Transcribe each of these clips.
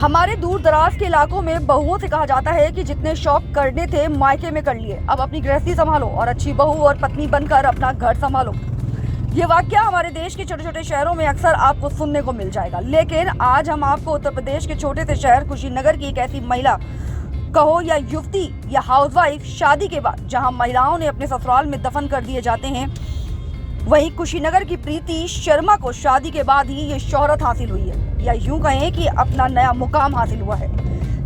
हमारे दूर दराज के इलाकों में बहुओं से कहा जाता है कि जितने शौक करने थे मायके में कर लिए, अब अपनी गृहस्थी संभालो और अच्छी बहू और पत्नी बनकर अपना घर संभालो। ये वाकया हमारे देश के छोटे छोटे शहरों में अक्सर आपको सुनने को मिल जाएगा, लेकिन आज हम आपको उत्तर प्रदेश के छोटे से शहर कुशीनगर की एक ऐसी महिला कहो या युवती या हाउसवाइफ शादी के बाद जहां महिलाओं ने अपने ससुराल में दफन कर दिए जाते हैं, वहीं कुशीनगर की प्रीति शर्मा को शादी के बाद ही ये शोहरत हासिल हुई है, या यूं कहें कि अपना नया मुकाम हासिल हुआ है।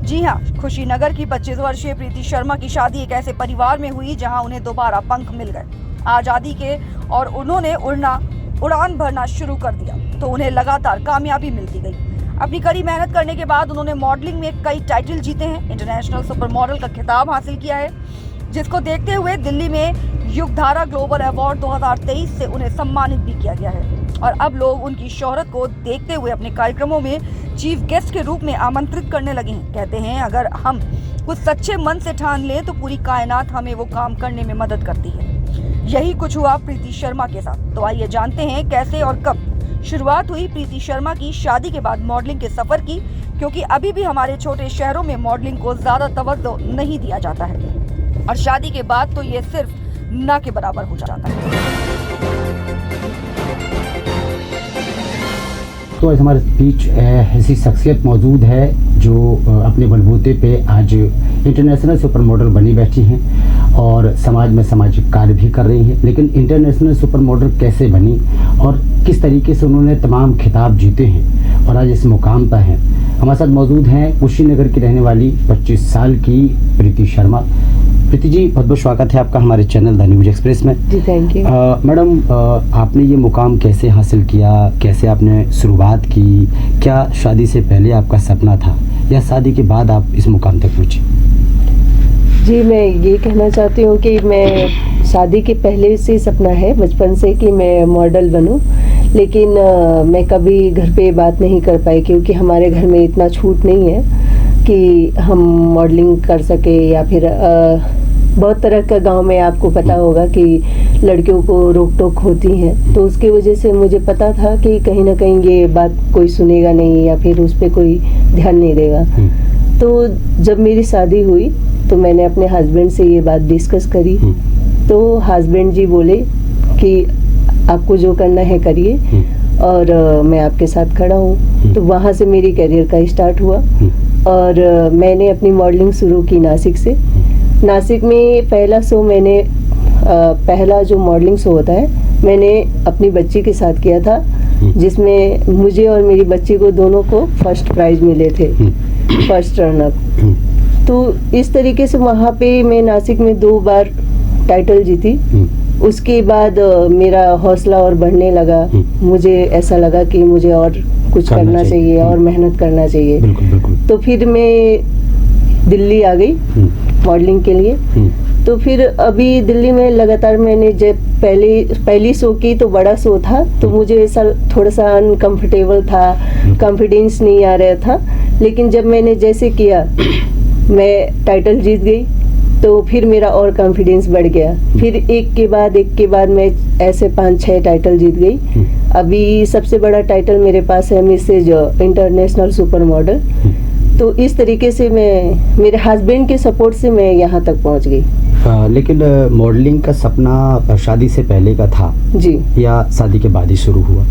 जी हां, कुशीनगर की 25 वर्षीय प्रीति शर्मा की शादी एक ऐसे परिवार में हुई जहां उन्हें दोबारा पंख मिल गए आज़ादी के, और उन्होंने उड़ान भरना शुरू कर दिया तो उन्हें लगातार कामयाबी मिलती गई। अपनी कड़ी मेहनत करने के बाद उन्होंने मॉडलिंग में कई टाइटल जीते हैं, इंटरनेशनल सुपर मॉडल का खिताब हासिल किया है, जिसको देखते हुए दिल्ली में युगधारा ग्लोबल अवार्ड 2023 से उन्हें सम्मानित भी किया गया है। और अब लोग उनकी शोहरत को देखते हुए अपने कार्यक्रमों में चीफ गेस्ट के रूप में आमंत्रित करने लगे हैं। कहते हैं अगर हम कुछ सच्चे मन से ठान लें तो पूरी कायनात हमें वो काम करने में मदद करती है। यही कुछ हुआ प्रीति शर्मा के साथ। तो आइए जानते हैं कैसे और कब शुरुआत हुई प्रीति शर्मा की शादी के बाद मॉडलिंग के सफर की, क्योंकि अभी भी हमारे छोटे शहरों में मॉडलिंग को ज्यादा तवज्जो नहीं दिया जाता है और शादी के बाद तो ये सिर्फ ना के बराबर हो जाता है। तो आज हमारे बीच ऐसी शख्सियत मौजूद है जो अपने बलबूते पे आज इंटरनेशनल सुपर मॉडल बनी बैठी हैं और समाज में सामाजिक कार्य भी कर रही हैं। लेकिन इंटरनेशनल सुपर मॉडल कैसे बनी और किस तरीके से उन्होंने तमाम खिताब जीते हैं और आज इस मुकाम पर हैं। हमारे साथ मौजूद हैं कुशीनगर की रहने वाली 25 साल की प्रीति शर्मा। प्रीति जी, बहुत बहुत स्वागत है आपका हमारे चैनल द न्यूज एक्सप्रेस में। जी थैंक यू। मैडम, आपने ये मुकाम कैसे हासिल किया, कैसे आपने शुरुआत की, क्या शादी से पहले आपका सपना था या शादी के बाद आप इस मुकाम तक पहुंचे? जी, मैं ये कहना चाहती हूँ कि मैं शादी के पहले से सपना है बचपन से कि मैं मॉडल बनूं, लेकिन मैं कभी घर पे बात नहीं कर पाई क्योंकि हमारे घर में इतना छूट नहीं है कि हम मॉडलिंग कर सके, या फिर बहुत तरह का गांव में आपको पता होगा कि लड़कियों को रोक टोक होती हैं, तो उसकी वजह से मुझे पता था कि कहीं ना कहीं ये बात कोई सुनेगा नहीं या फिर उस पर कोई ध्यान नहीं देगा। तो जब मेरी शादी हुई तो मैंने अपने हस्बैंड से ये बात डिस्कस करी, तो हस्बैंड जी बोले कि आपको जो करना है करिए और मैं आपके साथ खड़ा हूँ। तो वहाँ से मेरी करियर का स्टार्ट हुआ और मैंने अपनी मॉडलिंग शुरू की नासिक से। नासिक में पहला शो मैंने पहला जो मॉडलिंग शो होता है मैंने अपनी बच्ची के साथ किया था, जिसमें मुझे और मेरी बच्ची को दोनों को फर्स्ट प्राइज मिले थे, फर्स्ट रनअप। तो इस तरीके से वहाँ पे मैं नासिक में 2 बार टाइटल जीती। उसके बाद मेरा हौसला और बढ़ने लगा, मुझे ऐसा लगा कि मुझे और कुछ करना चाहिए और मेहनत करना चाहिए। बिल्कुल, बिल्कुल। तो फिर मैं दिल्ली आ गई मॉडलिंग के लिए। तो फिर अभी दिल्ली में लगातार मैंने जब पहली शो की तो बड़ा शो था, तो मुझे ऐसा थोड़ा सा अनकंफर्टेबल था, कॉन्फिडेंस नहीं आ रहा था। लेकिन जब मैंने जैसे किया मैं टाइटल जीत गई तो फिर मेरा और कॉन्फिडेंस बढ़ गया। फिर एक के बाद मैं ऐसे 5-6 टाइटल जीत गई। अभी सबसे बड़ा टाइटल मेरे पास है मिसेज इंटरनेशनल सुपर मॉडल। तो इस तरीके से मैं मेरे हस्बैंड के सपोर्ट से मैं यहाँ तक पहुँच गई। लेकिन मॉडलिंग का सपना शादी से पहले का था जी, या शादी के बाद ही शुरू हुआ?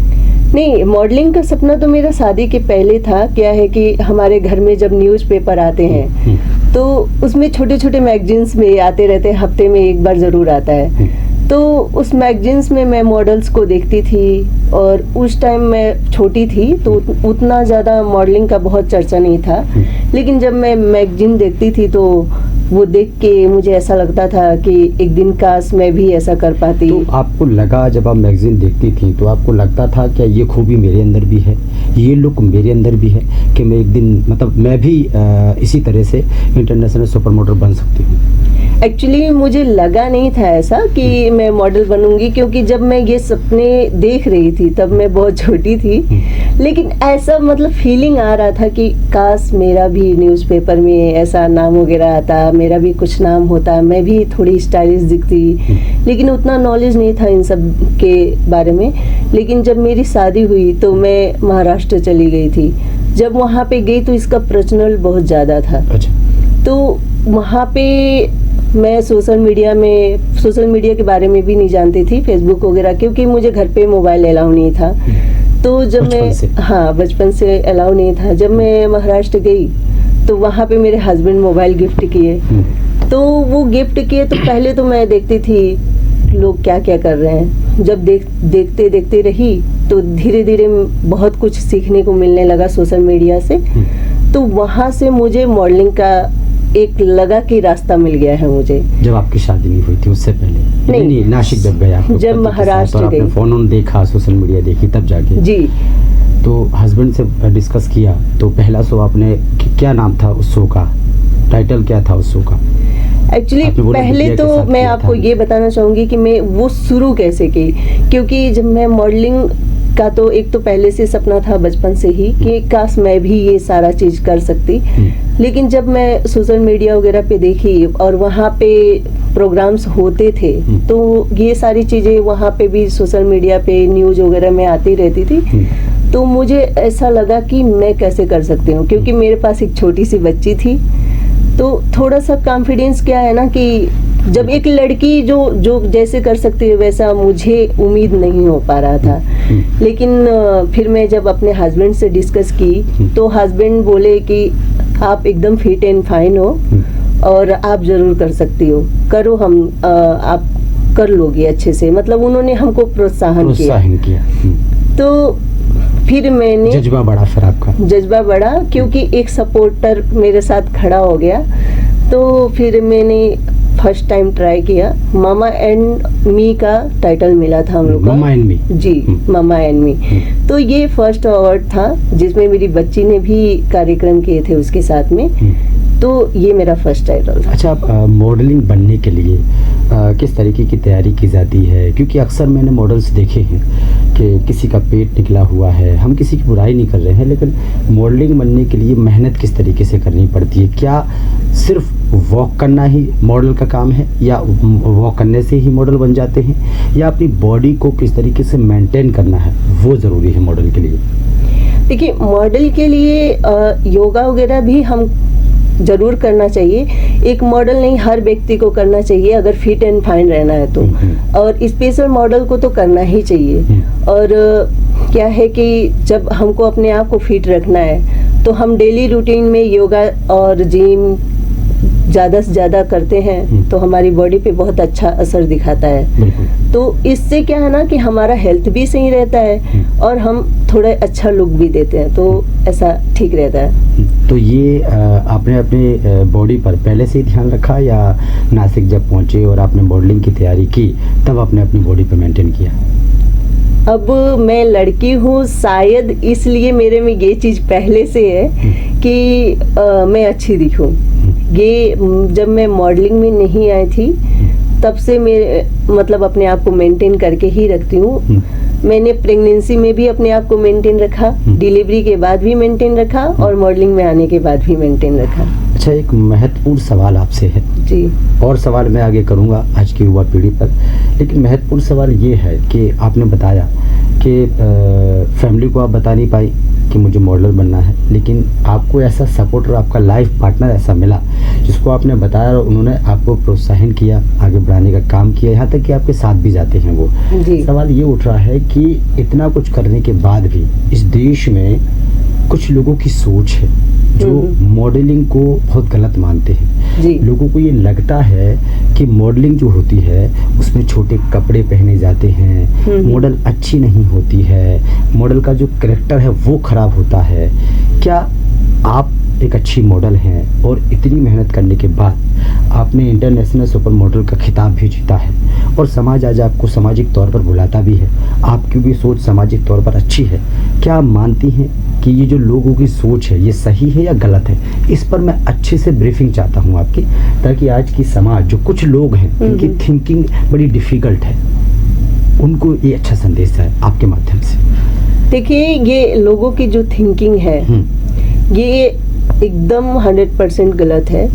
नहीं, मॉडलिंग का सपना तो मेरा शादी के पहले था। क्या है कि हमारे घर में जब न्यूज़पेपर आते हैं तो उसमें छोटे छोटे मैगजीन्स में आते रहते हैं, हफ्ते में एक बार ज़रूर आता है। तो उस मैगजीन्स में मैं मॉडल्स को देखती थी और उस टाइम मैं छोटी थी तो उतना ज़्यादा मॉडलिंग का बहुत चर्चा नहीं था। लेकिन जब मैं मैगजीन देखती थी तो वो देख के मुझे ऐसा लगता था कि एक दिन काश मैं भी ऐसा कर पाती। तो आपको लगा, जब आप मैगजीन देखती थी तो आपको लगता था क्या ये खूबी मेरे अंदर भी है, ये लुक मेरे अंदर भी है कि मैं एक दिन मतलब मैं भी इसी तरह से इंटरनेशनल सुपर मॉडल बन सकती हूँ? एक्चुअली मुझे लगा नहीं था ऐसा कि मैं मॉडल बनूंगी, क्योंकि जब मैं ये सपने देख रही थी तब मैं बहुत छोटी थी। लेकिन ऐसा मतलब फीलिंग आ रहा था कि काश मेरा भी न्यूज़पेपर में ऐसा नाम वगैरह आता, मेरा भी कुछ नाम होता, मैं भी थोड़ी स्टाइलिश दिखती। लेकिन उतना नॉलेज नहीं था इन सब के बारे में। लेकिन जब मेरी शादी हुई तो मैं महाराष्ट्र चली गई थी। जब वहाँ पे गई तो इसका प्रचलन बहुत ज़्यादा था। अच्छा। तो वहाँ पे मैं सोशल मीडिया के बारे में भी नहीं जानती थी, फेसबुक वगैरह, क्योंकि मुझे घर पे मोबाइल अलाउ नहीं था। तो जब बचपन से अलाउ नहीं था। जब मैं महाराष्ट्र गई तो वहाँ पे मेरे हस्बैंड मोबाइल गिफ्ट किए। तो वो गिफ्ट किए तो पहले तो मैं देखती थी लोग क्या क्या कर रहे हैं। जब देखते रही तो धीरे धीरे बहुत कुछ सीखने को मिलने लगा सोशल मीडिया से। तो वहाँ से मुझे मॉडलिंग का एक लगा कि रास्ता मिल गया है मुझे। जब आपकी शादी नहीं हुई थी उससे पहले? नहीं, नासिक जब गए आप, जब महाराष्ट्र गई, फोन देखा, सोशल मीडिया देखी, तब जाके जी। तो हस्बैंड से डिस्कस किया तो पहला शो आपने, क्या नाम था उस शो का, टाइटल क्या था उस शो का? एक्चुअली पहले तो मैं आपको ये बताना चाहूँगी कि मैं वो शुरू कैसे की, क्योंकि जब मैं मॉडलिंग का तो एक तो पहले से सपना था बचपन से ही कि काश मैं भी ये सारा चीज कर सकती। लेकिन जब मैं सोशल मीडिया वगैरह पे देखी और वहाँ पे प्रोग्राम्स होते थे तो ये सारी चीजें वहाँ पे भी सोशल मीडिया पे न्यूज वगैरह में आती रहती थी। तो मुझे ऐसा लगा कि मैं कैसे कर सकती हूँ, क्योंकि मेरे पास एक छोटी सी बच्ची थी। तो थोड़ा सा कॉन्फिडेंस क्या है ना कि जब एक लड़की जो जैसे कर सकती है वैसा मुझे उम्मीद नहीं हो पा रहा था। लेकिन फिर मैं जब अपने हस्बैंड से डिस्कस की तो हस्बैंड बोले कि आप एकदम फिट एंड फाइन हो और आप जरूर कर सकती हो, करो, हम आप कर लोगी अच्छे से। मतलब उन्होंने हमको प्रोत्साहन किया। तो फिर मैंने जज्बा बढ़ा, फिर आपका जज्बा बढ़ा, क्योंकि एक सपोर्टर मेरे साथ खड़ा हो गया। तो फिर मैंने फर्स्ट टाइम ट्राई किया। मामा एंड मी का टाइटल मिला था हम लोग का। मामा एंड मी जी, मामा एंड मी। तो ये फर्स्ट अवार्ड था जिसमें मेरी बच्ची ने भी कार्यक्रम किए थे उसके साथ में। तो ये मेरा फर्स्ट टाइटल था। अच्छा, आप मॉडलिंग बनने के लिए किस तरीके की तैयारी की जाती है? क्योंकि अक्सर मैंने मॉडल्स देखे हैं कि किसी का पेट निकला हुआ है, हम किसी की बुराई नहीं कर रहे हैं, लेकिन मॉडलिंग बनने के लिए मेहनत किस तरीके से करनी पड़ती है? क्या सिर्फ वॉक करना ही मॉडल का काम है, या वॉक करने से ही मॉडल बन जाते हैं, या अपनी बॉडी को किस तरीके से मेंटेन करना है वो ज़रूरी है मॉडल के लिए? देखिए, मॉडल के लिए योगा वगैरह भी हम जरूर करना चाहिए। एक मॉडल नहीं, हर व्यक्ति को करना चाहिए अगर फिट एंड फाइन रहना है तो। और स्पेशल मॉडल को तो करना ही चाहिए। और क्या है कि जब हमको अपने आप को फिट रखना है तो हम डेली रूटीन में योगा और जिम ज़्यादा से ज़्यादा करते हैं तो हमारी बॉडी पे बहुत अच्छा असर दिखाता है। तो इससे क्या है ना कि हमारा हेल्थ भी सही रहता है और हम थोड़ा अच्छा लुक भी देते हैं, तो ऐसा ठीक रहता है। तो ये आपने अपने बॉडी पर पहले से ही ध्यान रखा, या नासिक जब पहुंचे और आपने मॉडलिंग की तैयारी की तब आपने अपनी बॉडी पर मेंटेन किया? अब मैं लड़की हूँ, शायद इसलिए मेरे में ये चीज़ पहले से है कि मैं अच्छी दिखूँ। ये जब मैं मॉडलिंग में नहीं आई थी तब से मैं मतलब अपने आप को मेंटेन करके ही रखती हूँ। मैंने प्रेगनेंसी में भी अपने आप को मेंटेन रखा, डिलीवरी के बाद भी मेंटेन रखा और मॉडलिंग में आने के बाद भी मेंटेन रखा। अच्छा, एक महत्वपूर्ण सवाल आपसे है जी, और सवाल मैं आगे करूँगा आज की युवा पीढ़ी पर, लेकिन महत्वपूर्ण सवाल ये है कि आपने बताया कि फैमिली को आप बता नहीं पाई कि मुझे मॉडलर बनना है, लेकिन आपको ऐसा सपोर्टर, आपका लाइफ पार्टनर ऐसा मिला जिसको आपने बताया और उन्होंने आपको प्रोत्साहन किया, आगे बढ़ाने का काम किया, यहाँ तक कि आपके साथ भी जाते हैं वो। सवाल ये उठ रहा है कि इतना कुछ करने के बाद भी इस देश में कुछ लोगों की सोच है जो मॉडलिंग को बहुत गलत मानते हैं। लोगों को ये लगता है कि मॉडलिंग जो होती है उसमें छोटे कपड़े पहने जाते हैं, मॉडल अच्छी नहीं होती है, मॉडल का जो कैरेक्टर है वो खराब होता है। क्या आप एक अच्छी मॉडल हैं और इतनी मेहनत करने के बाद आपने इंटरनेशनल सुपर मॉडल का खिताब भी जीता है और समाज आज आपको सामाजिक तौर पर बुलाता भी है, आपकी भी सोच सामाजिक तौर पर अच्छी है, क्या आप मानती हैं कि ये जो लोगों की सोच है ये सही है या गलत है? इस पर मैं अच्छे से ब्रीफिंग चाहता हूँ आपकी, ताकि आज की समाज जो कुछ लोग हैं उनकी थिंकिंग बड़ी डिफ़िकल्ट है, उनको ये अच्छा संदेश है आपके माध्यम से। देखिए, ये लोगों की जो थिंकिंग है ये एकदम 100% गलत है।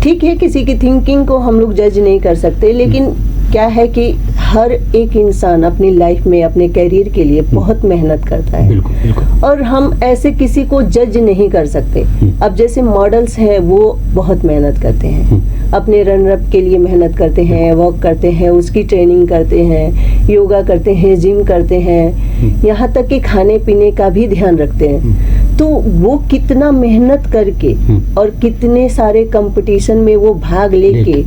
ठीक है, किसी की थिंकिंग को हम लोग जज नहीं कर सकते, लेकिन क्या है कि हर एक इंसान अपनी लाइफ में अपने करियर के लिए बहुत मेहनत करता है। बिल्कुल बिल्कुल। और हम ऐसे किसी को जज नहीं कर सकते। अब जैसे मॉडल्स हैं वो बहुत मेहनत करते हैं, अपने रन अप के लिए मेहनत करते हैं, वॉक करते हैं, उसकी ट्रेनिंग करते हैं, योगा करते हैं, जिम करते हैं, यहाँ तक कि खाने पीने का भी ध्यान रखते हैं। तो वो कितना मेहनत करके और कितने सारे कंपटीशन में वो भाग लेके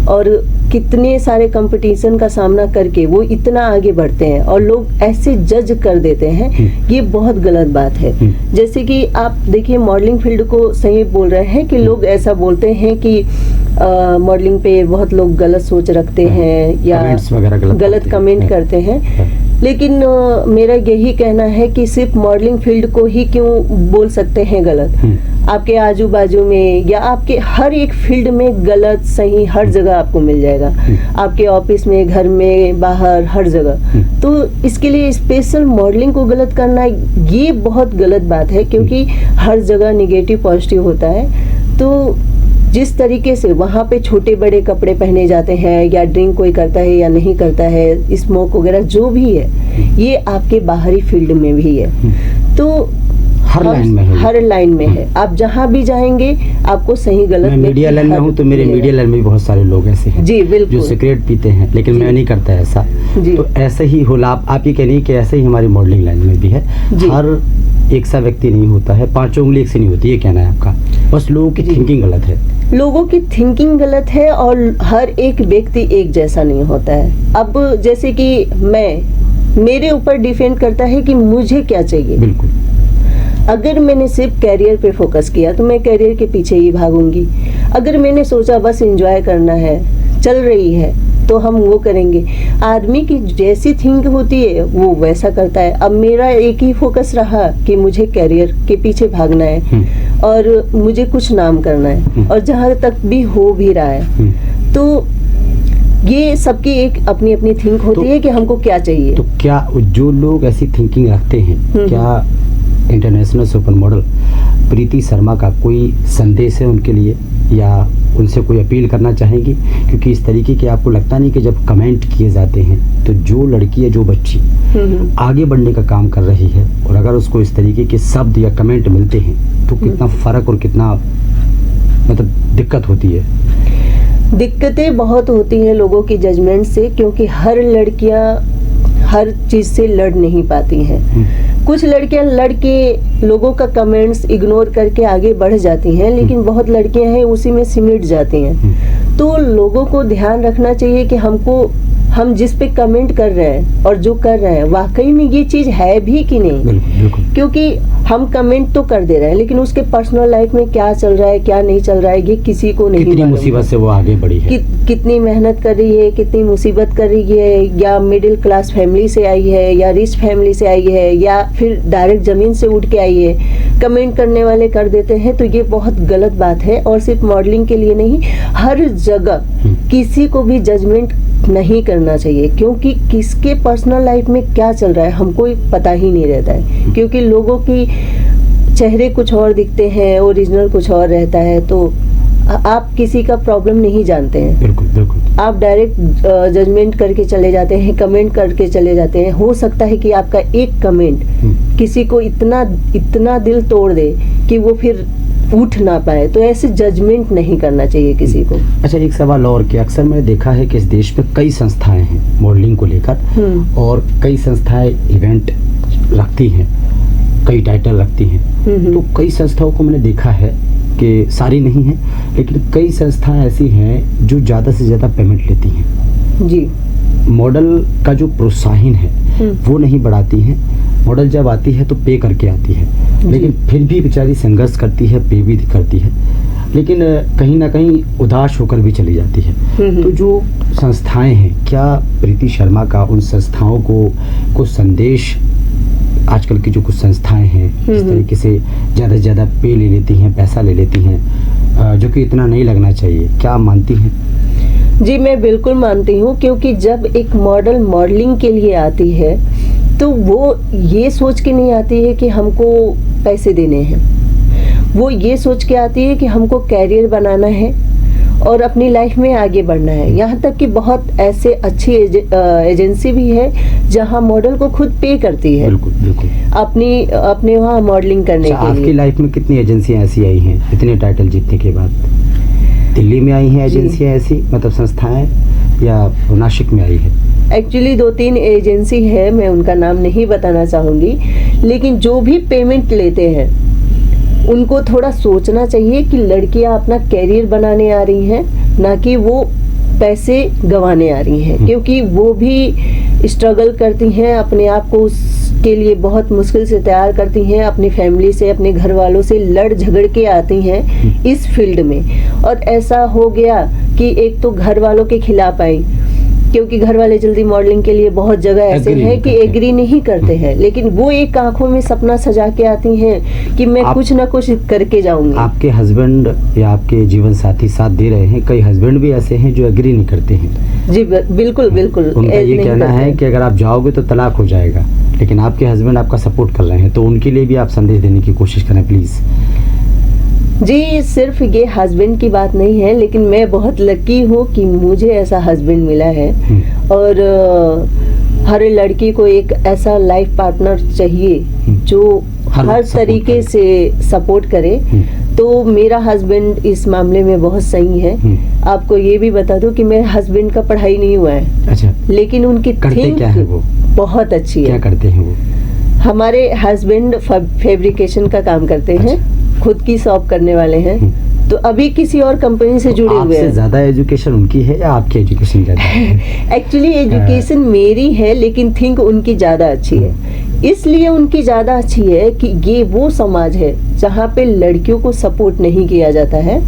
और कितने सारे कंपटीशन का सामना करके वो इतना आगे बढ़ते हैं और लोग ऐसे जज कर देते हैं, ये बहुत गलत बात है। जैसे कि आप देखिए मॉडलिंग फील्ड को सही बोल रहे हैं कि लोग ऐसा बोलते हैं कि मॉडलिंग पे बहुत लोग गलत सोच रखते हैं या गलत कमेंट करते हैं, लेकिन मेरा यही कहना है कि सिर्फ मॉडलिंग फील्ड को ही क्यों बोल सकते हैं गलत। आपके आजू बाजू में या आपके हर एक फील्ड में गलत सही हर जगह आपको मिल जाएगा, आपके ऑफिस में, घर में, बाहर, हर जगह। तो इसके लिए स्पेशल मॉडलिंग को गलत करना ये बहुत गलत बात है, क्योंकि हर जगह निगेटिव पॉजिटिव होता है। तो जिस तरीके से वहाँ पे छोटे बड़े कपड़े पहने जाते हैं या ड्रिंक कोई करता है या नहीं करता है, स्मोक वगैरह जो भी है, ये आपके बाहरी फील्ड में भी है। तो हर लाइन में है, हर लाइन में है। आप जहाँ भी जाएंगे आपको सही गलत। मैं मीडिया लाइन में हूँ तो मेरे मीडिया लाइन में भी बहुत सारे लोग ऐसे हैं जी बिल्कुल, जो सिगरेट पीते हैं, लेकिन मैं नहीं करता ऐसा। तो ऐसे ही हो लाभ आप ये कह रही कि ऐसे ही हमारी मॉडलिंग लाइन में भी है। हर एक सा व्यक्ति नहीं होता है, पांचों उंगली एक से नहीं होती, ये कहना है आपका। बस लोगों की थिंकिंग गलत है, लोगों की थिंकिंग गलत है और हर एक व्यक्ति एक जैसा नहीं होता है। अब जैसे कि मेरे ऊपर डिपेंड करता है कि मुझे क्या चाहिए। बिल्कुल। अगर मैंने सिर्फ कैरियर पे फोकस किया तो मैं कैरियर के पीछे ही भागूंगी। अगर मैंने सोचा बस एंजॉय करना है, चल रही है, तो हम वो करेंगे। आदमी की जैसी थिंक होती है वो वैसा करता है। अब मेरा एक ही फोकस रहा कि मुझे कैरियर के पीछे भागना है और मुझे कुछ नाम करना है, और जहाँ तक भी हो भी रहा है। तो ये सबकी एक अपनी अपनी थिंक होती है कि हमको क्या चाहिए। तो क्या जो लोग ऐसी थिंकिंग रखते हैं, क्या इंटरनेशनल सुपर मॉडल प्रीति शर्मा का कोई संदेश है उनके लिए, या उनसे कोई अपील करना चाहेंगी? क्योंकि इस तरीके के आपको लगता नहीं कि जब कमेंट किए जाते हैं तो जो लड़की है, जो बच्ची आगे बढ़ने का काम कर रही है, और अगर उसको इस तरीके के शब्द या कमेंट मिलते हैं तो कितना फर्क और कितना मतलब दिक्कत होती है। दिक्कतें बहुत होती हैं लोगों की जजमेंट से, क्योंकि हर लड़कियां हर चीज से लड़ नहीं पाती हैं। कुछ लड़कियां लड़ के लोगों का कमेंट्स इग्नोर करके आगे बढ़ जाती हैं, लेकिन बहुत लड़कियां हैं उसी में सिमट जाती हैं। तो लोगों को ध्यान रखना चाहिए कि हम जिस पे कमेंट कर रहे हैं और जो कर रहे हैं वाकई में ये चीज है भी कि नहीं। बिल्कुल। क्योंकि हम कमेंट तो कर दे रहे हैं, लेकिन उसके पर्सनल लाइफ में क्या चल रहा है, क्या नहीं चल रहा है, ये किसी को नहीं। कितनी मुसीबत से वो आगे बढ़ी है, कितनी मेहनत कर रही है, कितनी मुसीबत कर रही है, या मिडिल क्लास फैमिली से आई है, या रिच फैमिली से आई है, या फिर डायरेक्ट जमीन से उठ के आई है। कमेंट करने वाले कर देते हैं, तो ये बहुत गलत बात है। और सिर्फ मॉडलिंग के लिए नहीं, हर जगह किसी को भी जजमेंट नहीं करना चाहिए, क्योंकि किसके पर्सनल लाइफ में क्या चल रहा है हमको पता ही नहीं रहता है। क्योंकि लोगों की चेहरे कुछ और दिखते हैं, ओरिजिनल कुछ और रहता है। तो आप किसी का प्रॉब्लम नहीं जानते हैं। बिल्कुल। आप डायरेक्ट जजमेंट करके चले जाते हैं, कमेंट करके चले जाते हैं। हो सकता है कि आपका एक कमेंट किसी को इतना दिल तोड़ दे कि वो फिर उठ ना पाए। तो ऐसे जजमेंट नहीं करना चाहिए किसी को। अच्छा, एक सवाल और कि अक्सर मैंने देखा है कि इस देश में कई संस्थाएं हैं मॉडलिंग को लेकर, और कई संस्थाएं इवेंट रखती हैं, कई टाइटल रखती हैं। तो कई संस्थाओं को मैंने देखा है कि सारी नहीं है, लेकिन कई संस्थाएं ऐसी हैं जो ज़्यादा से ज़्यादा पेमेंट लेती हैं जी। मॉडल का जो प्रोत्साहन है वो नहीं बढ़ाती हैं। मॉडल जब आती है तो पे करके आती है, लेकिन फिर भी बेचारी संघर्ष करती है, पे भी करती है, लेकिन कहीं ना कहीं उदास होकर भी चली जाती है। तो जो संस्थाएं हैं, क्या प्रीति शर्मा का उन संस्थाओं को कुछ संदेश, आजकल की जो कुछ संस्थाएं हैं जिस तरीके से ज़्यादा से ज़्यादा पे ले लेती हैं, पैसा ले लेती हैं, जो कि इतना नहीं लगना चाहिए, क्या मानती हैं? जी मैं बिल्कुल मानती हूँ, क्योंकि जब एक मॉडल मॉडलिंग के लिए आती है तो वो ये सोच के नहीं आती है कि हमको पैसे देने हैं। वो ये सोच के आती है कि हमको कैरियर बनाना है और अपनी लाइफ में आगे बढ़ना है। यहाँ तक कि बहुत ऐसे अच्छी एजेंसी भी है जहाँ मॉडल को खुद पे करती है बिल्कुल बिल्कुल अपने वहाँ मॉडलिंग करने अच्छा, के आपकी लिए। लाइफ में कितनी एजेंसियां ऐसी आई हैं इतने टाइटल जीतने के बाद? दिल्ली में आई हैं एजेंसियां ऐसी, मतलब संस्थाएं, या नासिक में आई है? एक्चुअली 2-3 एजेंसी है, मैं उनका नाम नहीं बताना चाहूँगी, लेकिन जो भी पेमेंट लेते हैं उनको थोड़ा सोचना चाहिए कि लड़कियां अपना कैरियर बनाने आ रही हैं, ना कि वो पैसे गंवाने आ रही हैं, क्योंकि वो भी स्ट्रगल करती हैं, अपने आप को उसके लिए बहुत मुश्किल से तैयार करती हैं, अपनी फैमिली से, अपने घर वालों से लड़ झगड़ के आती हैं इस फील्ड में। और ऐसा हो गया कि एक तो घर वालों के खिलाफ आई, क्योंकि घर वाले जल्दी मॉडलिंग के लिए बहुत जगह ऐसे Agree हैं नहीं कि करते। एग्री नहीं करते हैं, लेकिन वो एक आंखों में सपना सजा के आती हैं कि मैं कुछ ना कुछ करके जाऊंगी। आपके हस्बैंड या आपके जीवन साथी साथ दे रहे हैं? कई हस्बैंड भी ऐसे हैं जो एग्री नहीं करते हैं। जी बिल्कुल बिल्कुल। उनका ये नहीं कहना करते है कि अगर आप जाओगे तो तलाक हो जाएगा, लेकिन आपके हस्बैंड आपका सपोर्ट कर रहे हैं, तो उनके लिए भी आप संदेश देने की कोशिश करें प्लीज। जी, सिर्फ ये हस्बैंड की बात नहीं है, लेकिन मैं बहुत लकी हूँ कि मुझे ऐसा हस्बैंड मिला है। और हर लड़की को एक ऐसा लाइफ पार्टनर चाहिए जो हर support तरीके करे। से सपोर्ट करे। तो मेरा हस्बैंड इस मामले में बहुत सही है। आपको ये भी बता दूं कि मेरे हस्बैंड का पढ़ाई नहीं हुआ है, अच्छा, लेकिन उनकी करते क्या है वो? बहुत अच्छी क्या है। करते हैं वो? हमारे हस्बैंड फैब्रिकेशन का काम करते हैं, खुद की शॉप करने वाले हैं। तो अभी किसी और कंपनी से जुड़े हुए आपसे हैं। ज्यादा एजुकेशन उनकी है या आपकी एजुकेशन ज्यादा है? एक्चुअली एजुकेशन मेरी है, लेकिन थिंक उनकी ज्यादा अच्छी है। इसलिए उनकी ज्यादा अच्छी है कि ये वो समाज है जहाँ पे लड़कियों को सपोर्ट नहीं किया जाता है।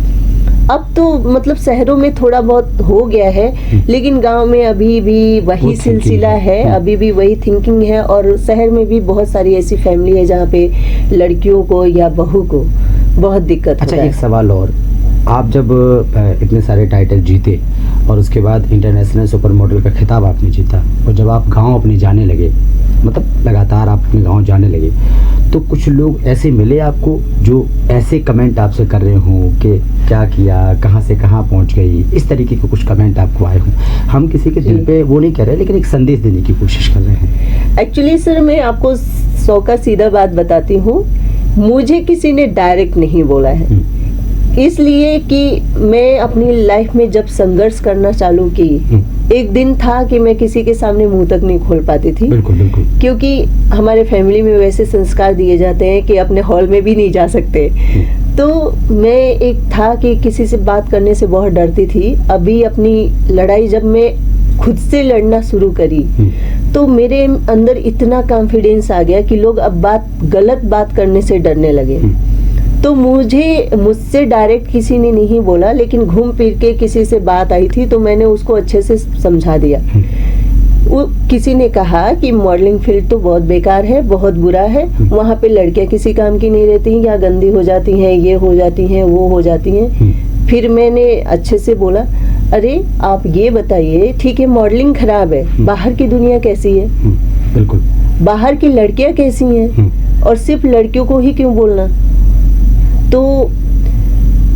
अब तो मतलब शहरों में थोड़ा बहुत हो गया है, लेकिन गांव में अभी भी वही वो सिलसिला thinking है, है। अभी भी वही थिंकिंग है। और शहर में भी बहुत सारी ऐसी फैमिली है जहाँ पे लड़कियों को या बहू को बहुत दिक्कत अच्छा, होता एक है। सवाल और, आप जब इतने सारे टाइटल जीते और उसके बाद इंटरनेशनल सुपर मॉडल का खिताब आपने जीता, और जब आप गांव अपने जाने लगे, मतलब लगातार आप अपने गांव जाने लगे, तो कुछ लोग ऐसे मिले आपको जो ऐसे कमेंट आपसे कर रहे हों कि क्या किया, कहां से कहां पहुंच गई, इस तरीके के कुछ कमेंट आपको आए हों? हम किसी के दिल पे वो नहीं कर रहे, लेकिन एक संदेश देने की कोशिश कर रहे हैं। एक्चुअली सर, मैं आपको 100 का सीधा बात बताती हूँ, मुझे किसी ने डायरेक्ट नहीं बोला है, इसलिए कि मैं अपनी लाइफ में जब संघर्ष करना चालू की, एक दिन था कि मैं किसी के सामने मुंह तक नहीं खोल पाती थी। बिल्कुल बिल्कुल। क्योंकि हमारे फैमिली में वैसे संस्कार दिए जाते हैं कि अपने हॉल में भी नहीं जा सकते। तो मैं एक था कि किसी से बात करने से बहुत डरती थी। अभी अपनी लड़ाई जब मैं खुद से लड़ना शुरू करी, तो मेरे अंदर इतना कॉन्फिडेंस आ गया कि लोग अब गलत बात करने से डरने लगे। तो मुझसे डायरेक्ट किसी ने नहीं बोला, लेकिन घूम फिर के किसी से बात आई थी, तो मैंने उसको अच्छे से समझा दिया। वो किसी ने कहा कि मॉडलिंग फील्ड तो बहुत बेकार है, बहुत बुरा है, वहाँ पे लड़कियां किसी काम की नहीं रहती, या गंदी हो जाती हैं, ये हो जाती हैं, वो हो जाती हैं। फिर मैंने अच्छे से बोला, अरे आप ये बताइए, ठीक है मॉडलिंग खराब है, बाहर की दुनिया कैसी है, बिल्कुल, बाहर की लड़कियां कैसी हैं, और सिर्फ लड़कियों को ही क्यों बोलना? तो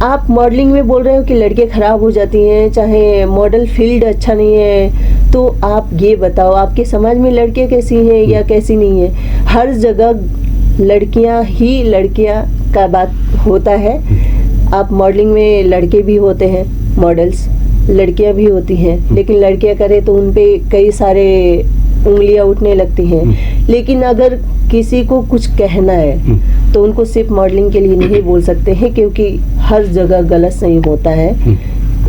आप मॉडलिंग में बोल रहे हो कि लड़कियां खराब हो जाती हैं, चाहे मॉडल फील्ड अच्छा नहीं है, तो आप ये बताओ आपके समाज में लड़कियां कैसी हैं या कैसी नहीं है? हर जगह लड़कियां ही लड़कियां का बात होता है। आप मॉडलिंग में लड़के भी होते हैं, मॉडल्स लड़कियां भी होती हैं, लेकिन लड़कियां करें तो उन पे कई सारे उंगलियां उठने लगती हैं। लेकिन अगर किसी को कुछ कहना है तो उनको सिर्फ मॉडलिंग के लिए नहीं बोल सकते हैं, क्योंकि हर जगह गलत सही होता है।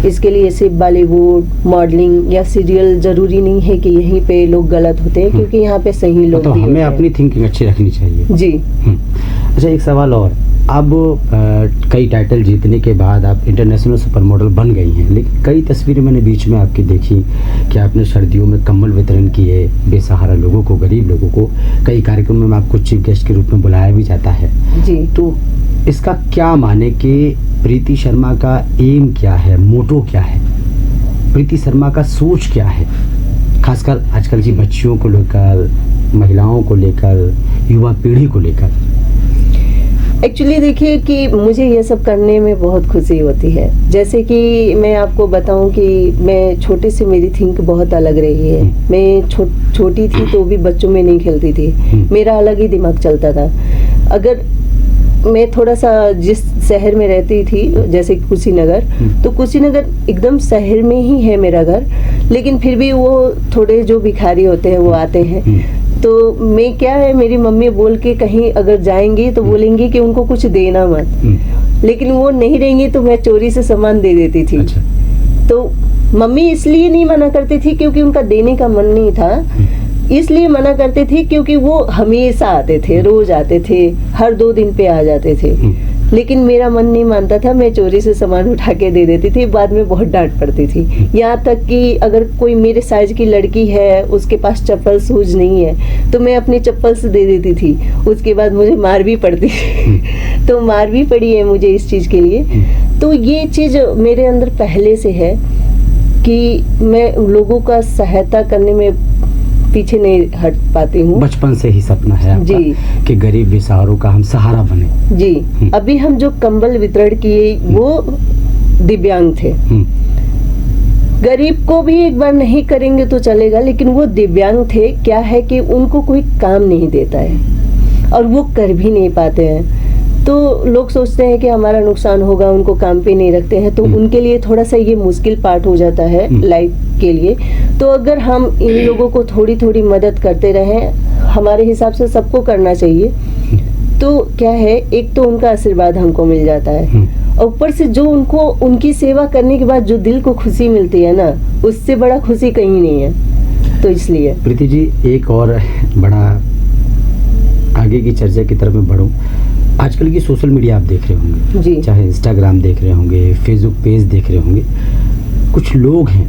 इसके लिए सिर्फ बॉलीवुड, मॉडलिंग या सीरियल जरूरी नहीं है कि यहीं पे लोग गलत होते हैं, क्योंकि यहाँ पे सही लोग तो भी हमें होते हैं। अपनी थिंकिंग अच्छी रखनी चाहिए जी। अच्छा, एक सवाल और, अब कई टाइटल जीतने के बाद आप इंटरनेशनल सुपर मॉडल बन गई हैं, लेकिन कई तस्वीरें मैंने बीच में आपकी देखी कि आपने सर्दियों में कंबल वितरण किए बेसहारा लोगों को, गरीब लोगों को। कई कार्यक्रमों में आपको चीफ गेस्ट के रूप में बुलाया भी जाता है। जी। तो इसका क्या माने कि प्रीति शर्मा का एम क्या है, मोटो क्या है, प्रीति शर्मा का सोच क्या है, खासकर आजकल की बच्चियों को लेकर, महिलाओं को लेकर, युवा पीढ़ी को लेकर? एक्चुअली देखिए कि मुझे ये सब करने में बहुत खुशी होती है। जैसे कि मैं आपको बताऊं कि मैं छोटे से मेरी थिंक बहुत अलग रही है। मैं छोटी थी तो भी बच्चों में नहीं खेलती थी, मेरा अलग ही दिमाग चलता था। अगर मैं थोड़ा सा जिस शहर में रहती थी जैसे कुशीनगर, तो कुशीनगर एकदम शहर में ही है मेरा घर, लेकिन फिर भी वो थोड़े जो भिखारी होते हैं वो आते हैं। तो मैं क्या है, मेरी मम्मी बोल के कहीं अगर जाएंगी तो बोलेंगी कि उनको कुछ देना मत, लेकिन वो नहीं रहेंगी तो मैं चोरी से सामान दे देती थी। अच्छा। तो मम्मी इसलिए नहीं मना करती थी क्योंकि उनका देने का मन नहीं था, इसलिए मना करते थे क्योंकि वो हमेशा आते थे, रोज आते थे, हर 2 दिन पे आ जाते थे। लेकिन मेरा मन नहीं मानता था, मैं चोरी से सामान उठा के दे देती थी। बाद में बहुत डांट पड़ती थी, यहाँ तक कि अगर कोई मेरे साइज की लड़की है, उसके पास चप्पल शूज नहीं है, तो मैं अपनी चप्पल से दे देती थी। उसके बाद मुझे मार भी पड़ती थी तो मार भी पड़ी है मुझे इस चीज़ के लिए। तो ये चीज़ मेरे अंदर पहले से है कि मैं लोगों का सहायता करने में पीछे नहीं हट पाती हूँ। बचपन से ही सपना है आपका जी कि गरीब बेसहारों का हम सहारा बने। जी। अभी हम जो कंबल वितरण किए वो दिव्यांग थे। गरीब को भी एक बार नहीं करेंगे तो चलेगा, लेकिन वो दिव्यांग थे। क्या है कि उनको कोई काम नहीं देता है और वो कर भी नहीं पाते हैं, तो लोग सोचते हैं कि हमारा नुकसान होगा, उनको काम पे नहीं रखते हैं, तो उनके लिए थोड़ा सा ये मुश्किल पार्ट हो जाता है लाइफ के लिए। तो अगर हम इन लोगों को थोड़ी थोड़ी मदद करते रहें, हमारे हिसाब से सबको करना चाहिए, तो क्या है, एक तो उनका आशीर्वाद हमको मिल जाता है, और ऊपर से जो उनको उनकी सेवा करने के बाद जो दिल को खुशी मिलती है ना, उससे बड़ा खुशी कहीं नहीं है। तो इसलिए प्रीति जी, एक और बड़ा आगे की चर्चा की तरफ मैं बढ़ूं। आजकल की सोशल मीडिया आप देख रहे होंगे जी, चाहे इंस्टाग्राम देख रहे होंगे, फेसबुक पेज देख रहे होंगे। कुछ लोग हैं,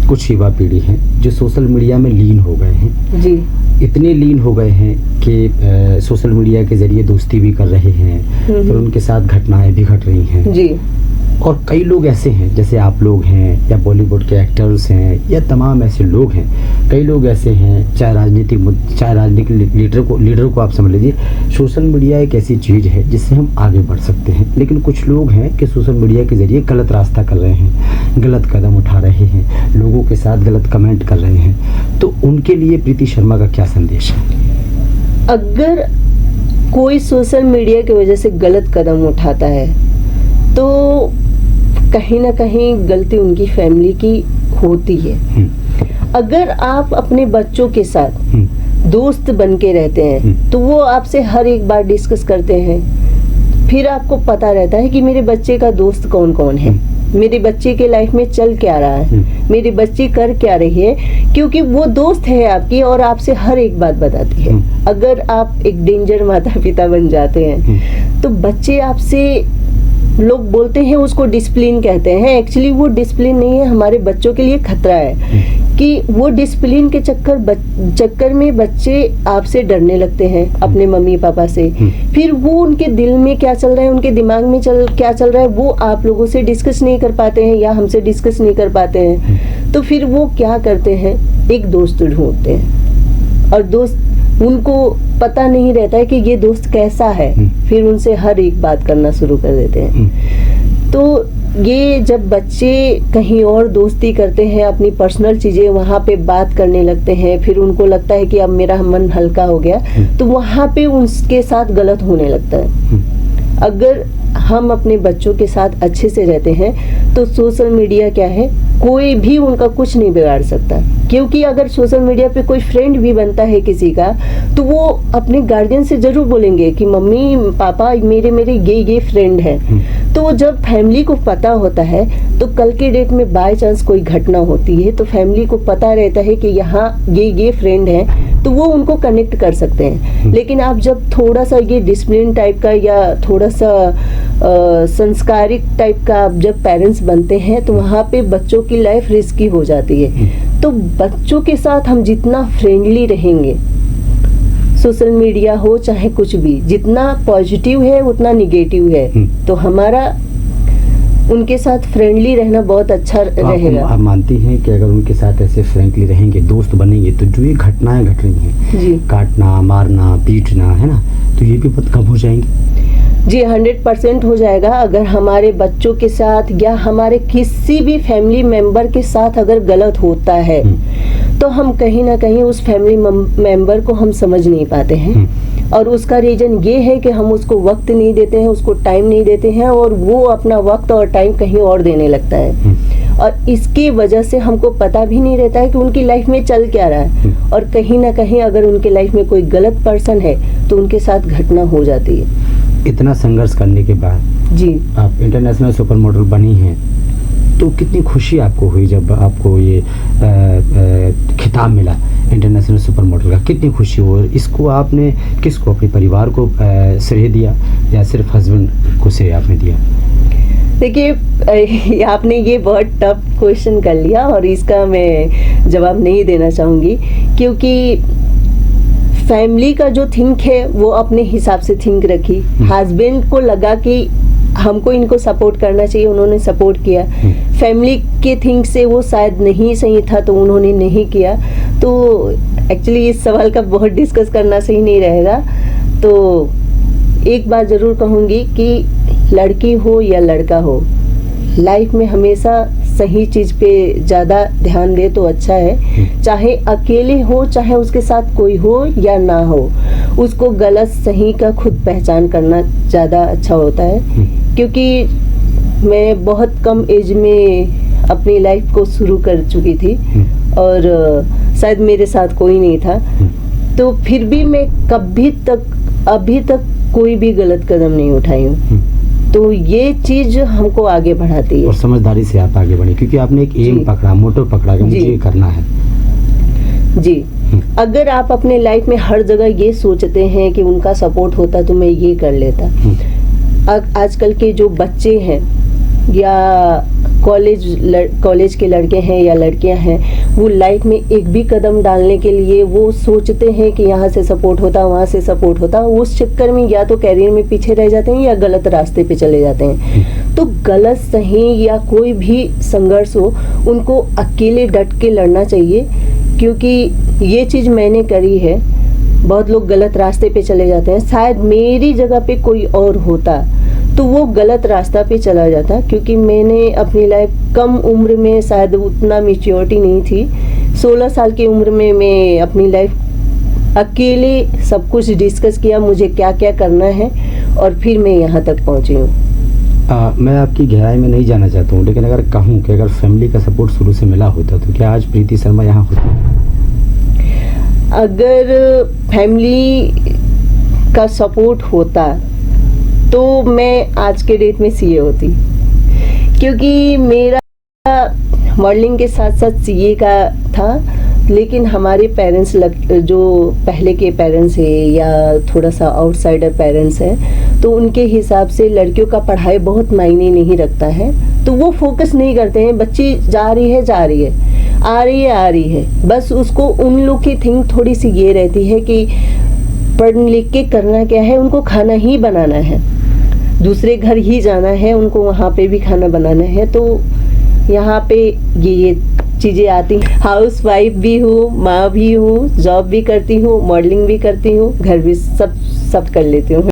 कुछ युवा पीढ़ी हैं जो सोशल मीडिया में लीन हो गए हैं। जी, इतने लीन हो गए हैं कि सोशल मीडिया के जरिए दोस्ती भी कर रहे हैं, और उनके साथ घटनाएं भी घट रही हैं। जी, और कई लोग ऐसे हैं, जैसे आप लोग हैं या बॉलीवुड के एक्टर्स हैं या तमाम ऐसे लोग हैं, कई लोग ऐसे हैं, चाहे राजनीतिक लीडर को आप समझ लीजिए। सोशल मीडिया एक ऐसी चीज़ है जिससे हम आगे बढ़ सकते हैं, लेकिन कुछ लोग हैं कि सोशल मीडिया के जरिए गलत रास्ता कर रहे हैं, गलत कदम उठा रहे हैं, लोगों के साथ गलत कमेंट कर रहे हैं। तो उनके लिए प्रीति शर्मा का क्या संदेश है? अगर कोई सोशल मीडिया की वजह से गलत कदम उठाता है तो कहीं ना कहीं गलती उनकी फैमिली की होती है। अगर आप अपने बच्चों के साथ दोस्त बन के रहते हैं तो वो आपसे हर एक बार डिस्कस करते हैं, फिर आपको पता रहता है कि मेरे बच्चे का दोस्त कौन कौन है, मेरे बच्चे के लाइफ में चल क्या रहा है, मेरी बच्ची कर क्या रही है, क्योंकि वो दोस्त है आपकी और आपसे हर एक बात बताती है। अगर आप एक डेंजर माता पिता बन जाते हैं तो बच्चे आपसे, लोग बोलते हैं उसको डिसिप्लिन कहते हैं, एक्चुअली वो डिसिप्लिन नहीं है, हमारे बच्चों के लिए खतरा है कि वो डिसिप्लिन के चक्कर में बच्चे आपसे डरने लगते हैं, अपने मम्मी पापा से। फिर वो उनके दिल में क्या चल रहा है, उनके दिमाग में क्या चल रहा है, वो आप लोगों से डिस्कस नहीं कर पाते हैं या हमसे डिस्कस नहीं कर पाते हैं। तो फिर वो क्या करते हैं, एक दोस्त ढूंढते हैं, और दोस्त, उनको पता नहीं रहता है कि ये दोस्त कैसा है, फिर उनसे हर एक बात करना शुरू कर देते हैं। तो ये जब बच्चे कहीं और दोस्ती करते हैं, अपनी पर्सनल चीज़ें वहाँ पे बात करने लगते हैं, फिर उनको लगता है कि अब मेरा मन हल्का हो गया, तो वहाँ पे उनके साथ गलत होने लगता है। अगर हम अपने बच्चों के साथ अच्छे से रहते हैं तो सोशल मीडिया क्या है, कोई भी उनका कुछ नहीं बिगाड़ सकता। क्योंकि अगर सोशल मीडिया पे कोई फ्रेंड भी बनता है किसी का, तो वो अपने गार्जियन से जरूर बोलेंगे कि मम्मी पापा मेरे ये फ्रेंड है। तो जब फैमिली को पता होता है तो कल के डेट में बाय चांस कोई घटना होती है तो फैमिली को पता रहता है कि यहाँ ये फ्रेंड है, तो वो उनको कनेक्ट कर सकते हैं। लेकिन आप जब थोड़ा सा ये डिसिप्लिन टाइप का या थोड़ा सा संस्कारिक टाइप का आप जब पेरेंट्स बनते हैं तो वहाँ पे बच्चों की लाइफ रिस्की हो जाती है। तो बच्चों के साथ हम जितना फ्रेंडली रहेंगे, सोशल मीडिया हो चाहे कुछ भी, जितना पॉजिटिव है उतना निगेटिव है, तो हमारा उनके साथ फ्रेंडली रहना बहुत अच्छा रहेगा। आप मानती हैं कि अगर उनके साथ ऐसे फ्रेंकली रहेंगे, दोस्त बनेंगे, तो जो ये घटनाएं घट रही हैं, जी काटना, मारना, पीटना, है ना, तो ये भी बहुत कम हो जाएंगी। जी 100% हो जाएगा। अगर हमारे बच्चों के साथ या हमारे किसी भी फैमिली मेंबर के साथ अगर गलत होता है तो हम कहीं ना कहीं उस फैमिली मेंबर को हम समझ नहीं पाते हैं, और उसका रीजन ये है कि हम उसको वक्त नहीं देते हैं, उसको टाइम नहीं देते हैं, और वो अपना वक्त और टाइम कहीं और देने लगता है, और इसकी वजह से हमको पता भी नहीं रहता है कि उनकी लाइफ में चल क्या रहा है, और कहीं ना कहीं अगर उनके लाइफ में कोई गलत पर्सन है तो उनके साथ घटना हो जाती है। इतना संघर्ष करने के बाद जी आप इंटरनेशनल सुपर मॉडल बनी हैं, तो कितनी खुशी आपको हुई जब आपको ये खिताब मिला इंटरनेशनल सुपर मॉडल का? कितनी खुशी हुई? और इसको आपने किसको, अपने परिवार को श्रेय दिया या सिर्फ हस्बैंड को श्रेय आपने दिया? देखिए आपने ये बहुत टफ क्वेश्चन कर लिया, और इसका मैं जवाब नहीं देना चाहूँगी, क्योंकि फैमिली का जो थिंक है वो अपने हिसाब से थिंक रखी। हस्बैंड को लगा कि हमको इनको सपोर्ट करना चाहिए, उन्होंने सपोर्ट किया। फैमिली के थिंक से वो शायद नहीं सही था तो उन्होंने नहीं किया। तो एक्चुअली इस सवाल का बहुत डिस्कस करना सही नहीं रहेगा। तो एक बात ज़रूर कहूँगी कि लड़की हो या लड़का हो, लाइफ में हमेशा सही चीज़ पे ज़्यादा ध्यान दे तो अच्छा है। चाहे अकेले हो, चाहे उसके साथ कोई हो या ना हो, उसको गलत सही का खुद पहचान करना ज़्यादा अच्छा होता है। क्योंकि मैं बहुत कम एज में अपनी लाइफ को शुरू कर चुकी थी, और शायद मेरे साथ कोई नहीं था, तो फिर भी मैं अभी तक कोई भी गलत कदम नहीं उठाई हूँ। तो ये चीज हमको आगे बढ़ाती है, और समझदारी से आप आगे बढ़े, क्योंकि आपने एक एम पकड़ा, मोटो पकड़ा कि मुझे ये करना है। जी अगर आप अपने लाइफ में हर जगह ये सोचते हैं कि उनका सपोर्ट होता तो मैं ये कर लेता। आजकल के जो बच्चे हैं या कॉलेज के लड़के हैं या लड़कियां हैं, वो लाइफ में एक भी कदम डालने के लिए वो सोचते हैं कि यहाँ से सपोर्ट होता, वहाँ से सपोर्ट होता। उस चक्कर में या तो कैरियर में पीछे रह जाते हैं या गलत रास्ते पे चले जाते हैं। तो गलत सही या कोई भी संघर्ष हो, उनको अकेले डट के लड़ना चाहिए, क्योंकि ये चीज़ मैंने करी है। बहुत लोग गलत रास्ते पे चले जाते हैं, शायद मेरी जगह पे कोई और होता तो वो गलत रास्ता पे चला जाता, क्योंकि मैंने अपनी लाइफ कम उम्र में, शायद उतना मैच्योरिटी नहीं थी, 16 साल की उम्र में मैं अपनी लाइफ अकेले सब कुछ डिस्कस किया, मुझे क्या क्या करना है, और फिर मैं यहाँ तक पहुँची हूँ। मैं आपकी गहराई में नहीं जाना चाहता हूँ, लेकिन अगर कहूँ कि अगर फैमिली का सपोर्ट शुरू से मिला होता तो क्या आज प्रीति शर्मा यहाँ होती? अगर फैमिली का सपोर्ट होता तो मैं आज के डेट में सीए होती, क्योंकि मेरा मॉडलिंग के साथ साथ सीए का था। लेकिन हमारे पेरेंट्स जो पहले के पेरेंट्स हैं या थोड़ा सा आउटसाइडर पेरेंट्स हैं, तो उनके हिसाब से लड़कियों का पढ़ाई बहुत मायने नहीं रखता है, तो वो फोकस नहीं करते हैं। बच्ची जा रही है, आ रही है, बस उसको उन लोग की थिंक थोड़ी सी ये रहती है कि पढ़ लिख के करना क्या है, उनको खाना ही बनाना है, दूसरे घर ही जाना है, उनको वहाँ पे भी खाना बनाना है। तो यहाँ पे ये चीज़ें आती। हाउस वाइफ भी हूँ, माँ भी हूँ, जॉब भी करती हूँ, मॉडलिंग भी करती हूँ, घर भी सब कर लेती हूँ।